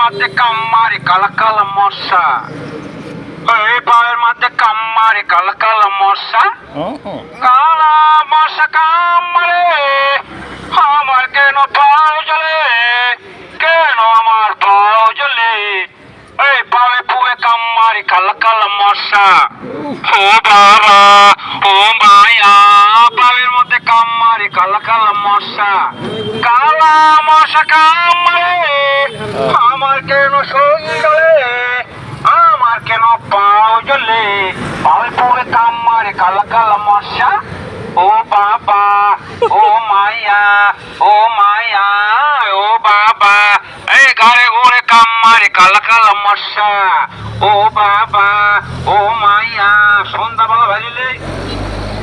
মধ্যে কাম্মারি কালা কালা মশা, এই পায়ের মধ্যে কাম্মারি কালা কালা মশা, কালা মশা কামড়ে আমার কেন পাও জ্বলে, কেন আমার পাও জ্বলে, এই পায়ে পুয়ে কাম্মারি কালা কালা মশা। ও বাবা ও মায়া, পায়ের মধ্যে কাম্মারি কালা কালা মশা, কালা মশা কামড়ে আমার কেন শরীর জ্বলে, আমার কেন পাও জ্বলে, পায়ে পুয়ে কাম্মারি কালা কালা মশা। ও বাবা ও মায়া, ও মায়া, ও বাবা, এই ঘরে ঘরে কাম্মারি কালা কালা মশা। ও বাবা ও মায়া, সন্ধ্যাবেলা ভাজিলে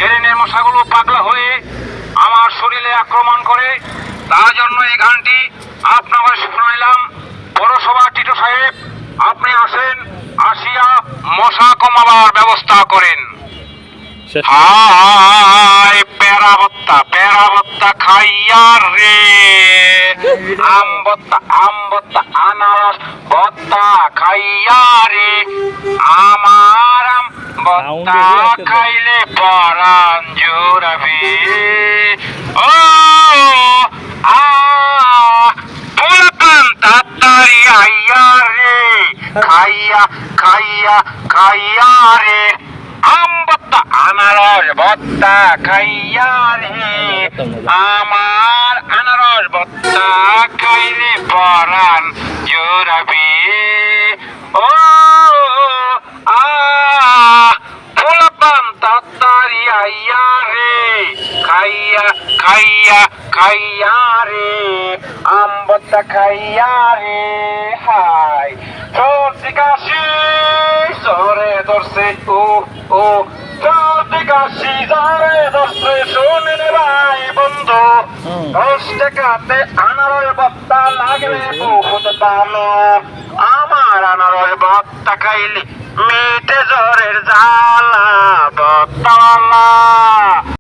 এরেনের মশাগুলো পাগলা হয়ে আমার শরীরে আক্রমণ করে, তার জন্য এই গানটি আপনাকে শুনাইলাম। পৌরসভা টিটু সাহেব, আপনি আসেন, আসিয়া মশা কমাবার ব্যবস্থা করেন। হাই পেরা ভত্তা খাইয়া রে, আম ভত্তা আনারস ভত্তা খাইয়া রে, আমার আম ভত্তা খাইলে পরাণ জোড়াবে। ও আ ফুলকান তাড়াতাড়ি আইয়া রে, খাইয়া খাইয়া খাইয়া রে, আম ভত্তা আনারস ভত্তা খাইয়া রে, আমার আনারস ভত্তা খাইলে পরাণ জোড়াবে। ও আ ফুলকান তাড়াতাড়ি আইয়া রে, খাইয়া খাইয়া খাইয়া রে, আম ভত্তা খাইয়া রে। হাই সর্দি কাশি জ্বরে ধরছে, ও ও সর্দি কাশি জ্বরে ধরছে, শোনেন ভাই বন্ধু, 10 টাকাতে আনারস ভত্তা লাগবে বহুত ভালো, আমার আনারস ভত্তা খাইলে মেটে জ্বরের জ্বালা।